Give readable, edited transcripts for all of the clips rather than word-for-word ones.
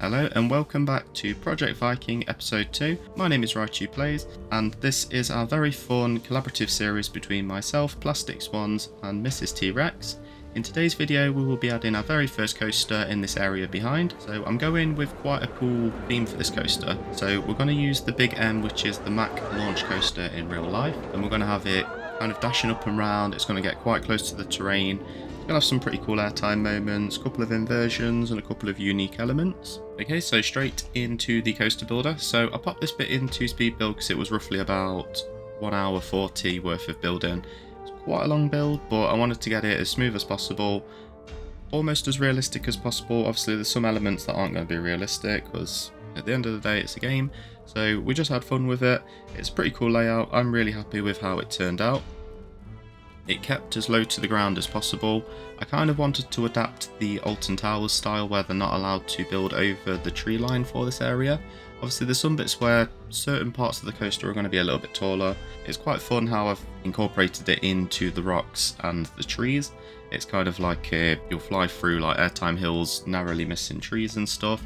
Hello and welcome back to Project Viking episode 2. My name is Raichu Plays and this is our very fun collaborative series between myself, Plastic Swans and MrsTeaRex. In today's video we will be adding our very first coaster in this area behind. So I'm going with quite a cool theme for this coaster. So we're going to use the big M, which is the Mack Multi-Launched Coaster in real life, and we're going to have it kind of dashing up and round. It's going to get quite close to the terrain. It's going to have some pretty cool airtime moments, a couple of inversions and a couple of unique elements. Okay, so straight into the coaster builder. So I popped this bit into speed build because it was roughly about 1 hour 40 worth of building. It's quite a long build, but I wanted to get it as smooth as possible, almost as realistic as possible. Obviously there's some elements that aren't going to be realistic because at the end of the day it's a game, so we just had fun with it. It's a pretty cool layout. I'm really happy with how it turned out. It kept as low to the ground as possible. I kind of wanted to adapt the Alton Towers style where they're not allowed to build over the tree line for this area. Obviously there's some bits where certain parts of the coaster are going to be a little bit taller. It's quite fun how I've incorporated it into the rocks and the trees. It's kind of like you'll fly through like airtime hills, narrowly missing trees and stuff.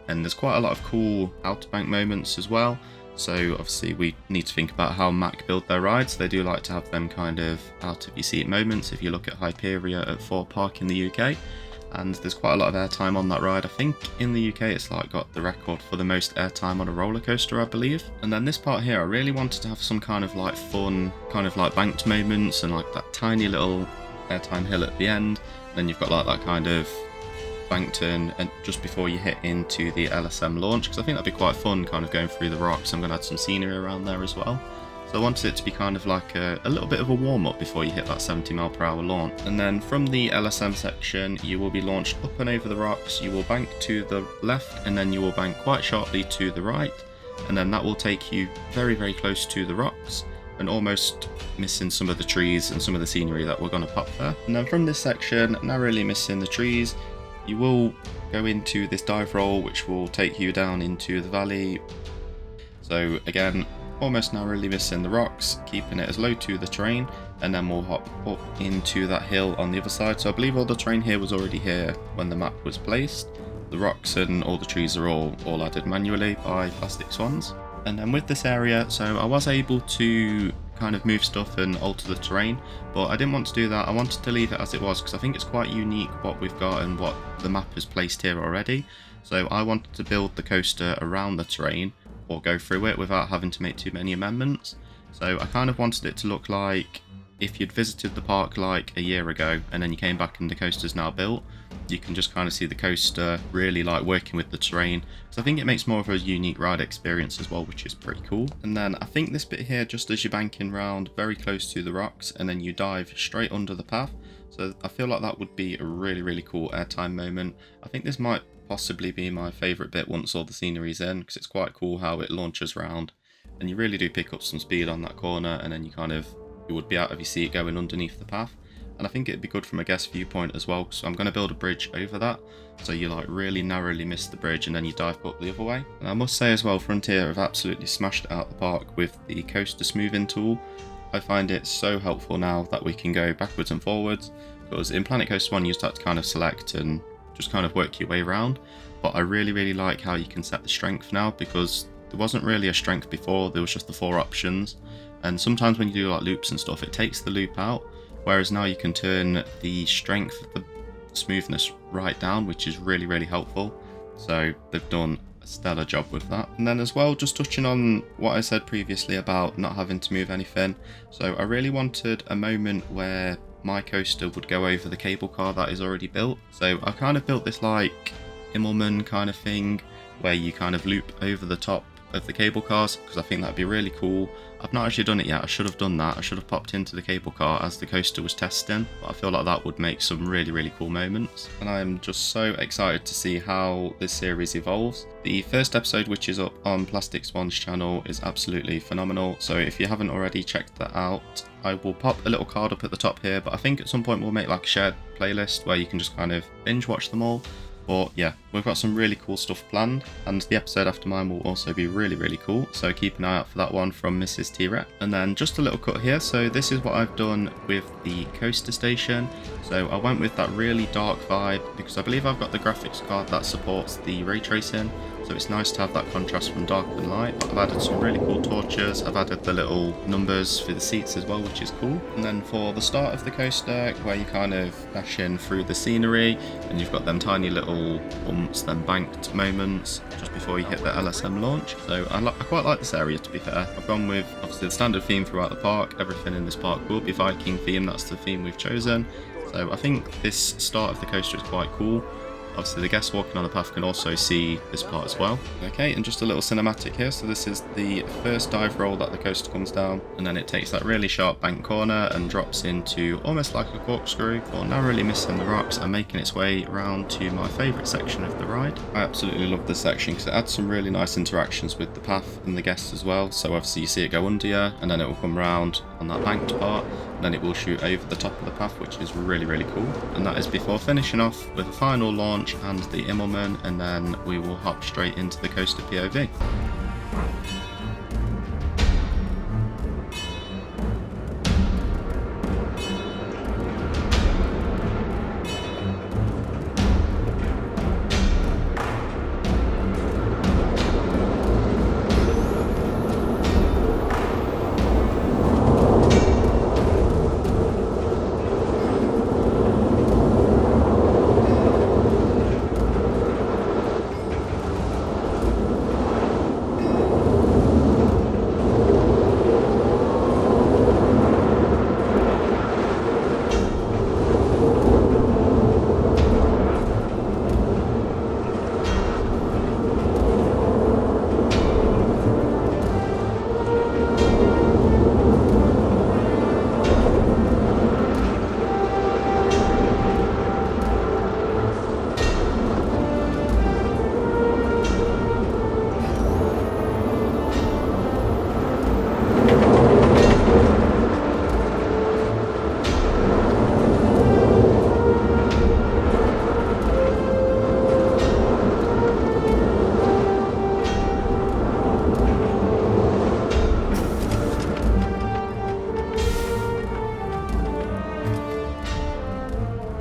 And there's quite a lot of cool outer bank moments as well. So obviously we need to think about how Mack build their rides. They do like to have them kind of out of your seat moments. If you look at Hyperia at Fort Park in the UK, and there's quite a lot of airtime on that ride. I think in the UK it's like got the record for the most airtime on a roller coaster, I believe. And then this part here, I really wanted to have some kind of like fun, kind of like banked moments and like that tiny little airtime hill at the end. Then you've got like that kind of bank turn and just before you hit into the LSM launch, because I think that'd be quite fun kind of going through the rocks. I'm going to add some scenery around there as well. So I wanted it to be kind of like a little bit of a warm-up before you hit that 70 mph launch. And then from the LSM section you will be launched up and over the rocks. You will bank to the left and then you will bank quite sharply to the right, and then that will take you very very close to the rocks and almost missing some of the trees and some of the scenery that we're going to pop there. And then from this section, narrowly missing the trees, you will go into this dive roll which will take you down into the valley. So again, almost narrowly missing the rocks, keeping it as low to the terrain, and then we'll hop up into that hill on the other side. So I believe all the terrain here was already here when the map was placed. The rocks and all the trees are all added manually by Plastic Swans. And then with this area, so I was able to kind of move stuff and alter the terrain, but I didn't want to do that. I wanted to leave it as it was because I think it's quite unique what we've got and what the map has placed here already. So I wanted to build the coaster around the terrain or go through it without having to make too many amendments. So I kind of wanted it to look like if you'd visited the park like a year ago and then you came back and the coaster's now built, you can just kind of see the coaster really like working with the terrain. So I think it makes more of a unique ride experience as well, which is pretty cool. And then I think this bit here, just as you're banking round very close to the rocks and then you dive straight under the path. So I feel like that would be a really really cool airtime moment. I think this might possibly be my favourite bit once all the scenery's in, because it's quite cool how it launches round and you really do pick up some speed on that corner, and then you would be out of your seat going underneath the path. And I think it'd be good from a guest viewpoint as well, so I'm going to build a bridge over that, so you like really narrowly miss the bridge and then you dive up the other way. And I must say as well, Frontier have absolutely smashed it out the park with the coaster smoothing tool. I find it so helpful now that we can go backwards and forwards, because in Planet Coaster 1 you used to have to kind of select and just kind of work your way around, but I really really like how you can set the strength now, because there wasn't really a strength before, there was just the 4 options. And sometimes when you do like loops and stuff, it takes the loop out, whereas now you can turn the strength of the smoothness right down, which is really really helpful. So they've done a stellar job with that. And then as well, just touching on what I said previously about not having to move anything, so I really wanted a moment where my coaster would go over the cable car that is already built. So I kind of built this like Immelman kind of thing where you kind of loop over the top of the cable cars, because I think that'd be really cool. I've not actually done it yet. I should have done that. I should have popped into the cable car as the coaster was testing, but I feel like that would make some really really cool moments, and I'm just so excited to see how this series evolves. The first episode, which is up on Plastic Swan's channel, is absolutely phenomenal, so if you haven't already checked that out, I will pop a little card up at the top here, but I think at some point we'll make like a shared playlist where you can just kind of binge watch them all. But yeah, We've got some really cool stuff planned, and the episode after mine will also be really cool, so keep an eye out for that one from MrsTeaRex. And then just a little cut here, so this is what I've done with the coaster station. So I went with that really dark vibe because I believe I've got the graphics card that supports the ray tracing, so it's nice to have that contrast from dark and light. I've added some really cool torches, I've added the little numbers for the seats as well, which is cool. And then for the start of the coaster, where you kind of dash in through the scenery, and you've got them tiny little bumps, then banked moments just before you hit the LSM launch. So I quite like this area, to be fair. I've gone with obviously the standard theme throughout the park. Everything in this park will be Viking theme, that's the theme we've chosen. So I think this start of the coaster is quite cool. Obviously the guests walking on the path can also see this part as well. Okay, and just a little cinematic here. So this is the first dive roll that the coaster comes down, and then it takes that really sharp bank corner and drops into almost like a corkscrew, or narrowly missing the rocks and making its way around to my favourite section of the ride. I absolutely love this section because it adds some really nice interactions with the path and the guests as well. So obviously you see it go under you, and then it will come round on that banked part, and then it will shoot over the top of the path, which is really cool. And that is before finishing off with a final launch and the Immelman, and then we will hop straight into the coaster POV.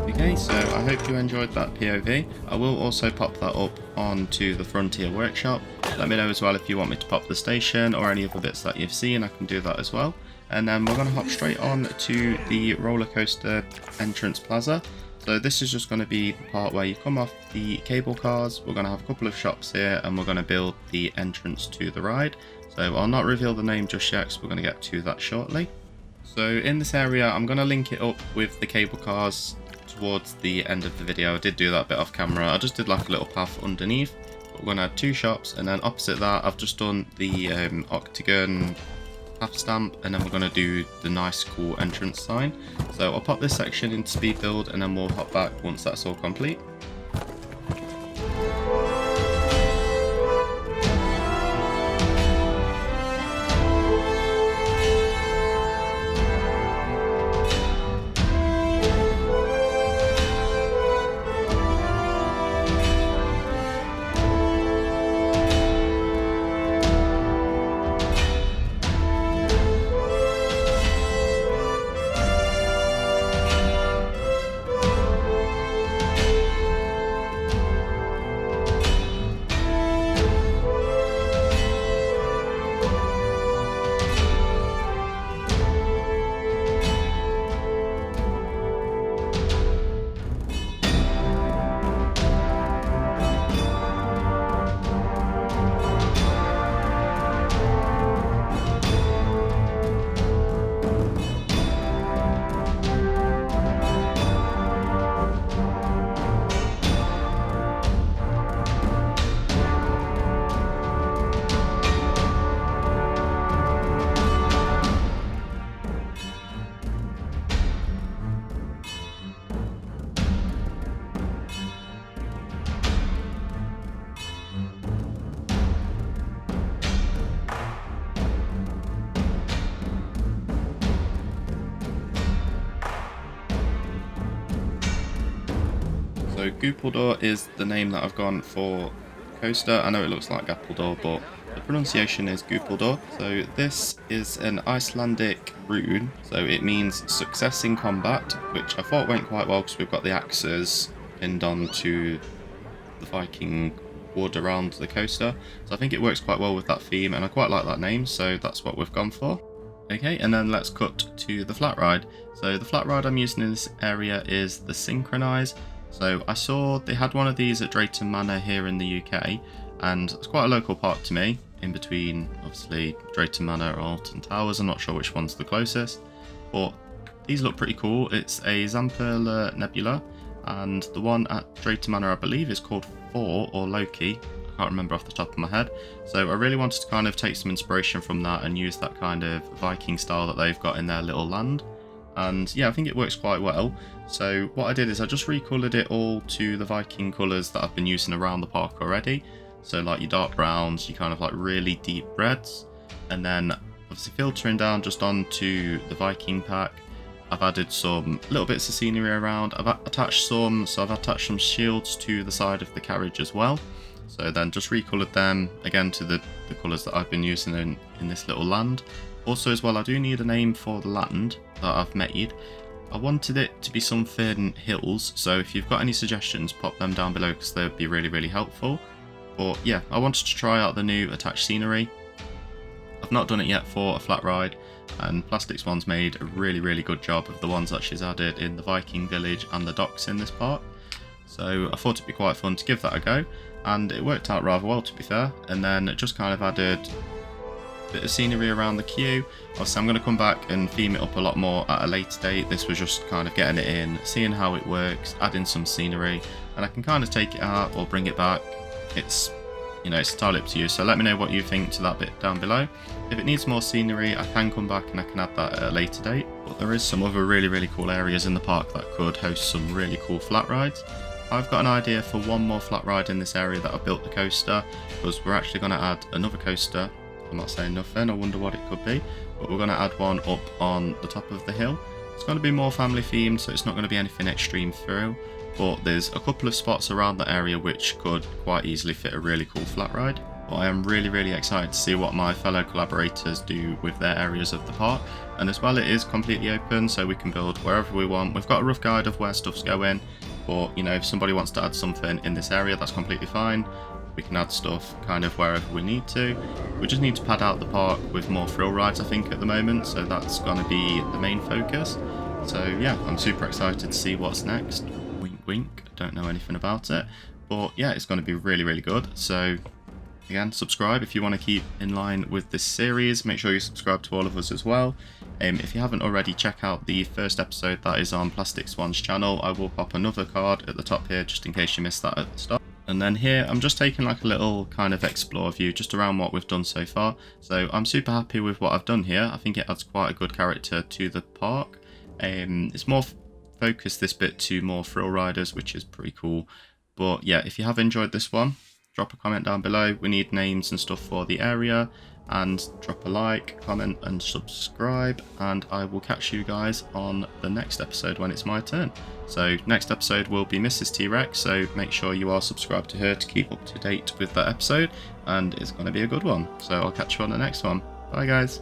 Okay, so I hope you enjoyed that POV. I will also pop that up onto the Frontier Workshop. Let me know as well if you want me to pop the station or any other bits that you've seen, I can do that as well. And then we're going to hop straight on to the roller coaster entrance plaza. So this is just going to be the part where you come off the cable cars. We're going to have a couple of shops here, and we're going to build the entrance to the ride. So I'll not reveal the name just yet, because we're going to get to that shortly. So in this area, I'm going to link it up with the cable cars towards the end of the video. I did do that bit off camera. I just did like a little path underneath. But we're going to add two shops, and then opposite that, I've just done the octagon path stamp, and then we're going to do the nice cool entrance sign. So I'll pop this section into speed build, and then we'll hop back once that's all complete. So Gupaldor is the name that I've gone for the coaster. I know it looks like Gapaldor, but the pronunciation is Gupaldor. So this is an Icelandic rune, so it means success in combat, which I thought went quite well because we've got the axes pinned onto the Viking wood around the coaster. So I think it works quite well with that theme, and I quite like that name, so that's what we've gone for. Okay, and then let's cut to the flat ride. So the flat ride I'm using in this area is the Synchronize. So I saw they had one of these at Drayton Manor here in the UK, and it's quite a local park to me, in between obviously Drayton Manor or Alton Towers. I'm not sure which one's the closest, but these look pretty cool. It's a Zamperla Nebula, and the one at Drayton Manor I believe is called Thor or Loki. I can't remember off the top of my head. So I really wanted to kind of take some inspiration from that and use that kind of Viking style that they've got in their little land. And yeah, I think it works quite well. So what I did is I just recoloured it all to the Viking colours that I've been using around the park already. So like your dark browns, your kind of like really deep reds, and then obviously filtering down just onto the Viking pack. I've added some little bits of scenery around. I've attached some shields to the side of the carriage as well. So then just recoloured them again to the colours that I've been using in this little land. Also as well, I do need a name for the land that I've made. I wanted it to be something hills, so if you've got any suggestions, pop them down below because they would be really, really helpful. But yeah, I wanted to try out the new attached scenery. I've not done it yet for a flat ride, and Plastic Swans made a really, really good job of the ones that she's added in the Viking village and the docks in this park. So I thought it'd be quite fun to give that a go, and it worked out rather well to be fair. And then just kind of added a bit of scenery around the queue. Obviously I'm going to come back and theme it up a lot more at a later date. This was just kind of getting it in, seeing how it works, adding some scenery, and I can kind of take it out or bring it back. It's, you know, it's entirely up to you, so let me know what you think to that bit down below. If it needs more scenery, I can come back and I can add that at a later date. But there is some other really, really cool areas in the park that could host some really cool flat rides. I've got an idea for one more flat ride in this area that I've built the coaster, because we're actually going to add another coaster. I'm not saying nothing, I wonder what it could be, but we're going to add one up on the top of the hill. It's going to be more family themed, so it's not going to be anything extreme through, but there's a couple of spots around the area which could quite easily fit a really cool flat ride. But I am really, really excited to see what my fellow collaborators do with their areas of the park, and as well it is completely open, so we can build wherever we want. We've got a rough guide of where stuff's going, but you know, if somebody wants to add something in this area, that's completely fine. We can add stuff kind of wherever we need to. We just need to pad out the park with more thrill rides I think at the moment, so that's going to be the main focus. So yeah, I'm super excited to see what's next. Wink wink, don't know anything about it, but yeah, it's going to be really, really good. So again, subscribe if you want to keep in line with this series. Make sure you subscribe to all of us as well. If you haven't already, check out the first episode that is on Plastic Swan's channel. I will pop another card at the top here just in case you missed that at the start. And then here I'm just taking like a little kind of explore view just around what we've done so far. So I'm super happy with what I've done here. I think it adds quite a good character to the park. It's more focused this bit to more thrill riders, which is pretty cool. But yeah, if you have enjoyed this one, drop a comment down below. We need names and stuff for the area, and drop a like, comment and subscribe, and I will catch you guys on the next episode when it's my turn. So next episode will be MrsTeaRex, so make sure you are subscribed to her to keep up to date with that episode, and it's going to be a good one. So I'll catch you on the next one. Bye guys.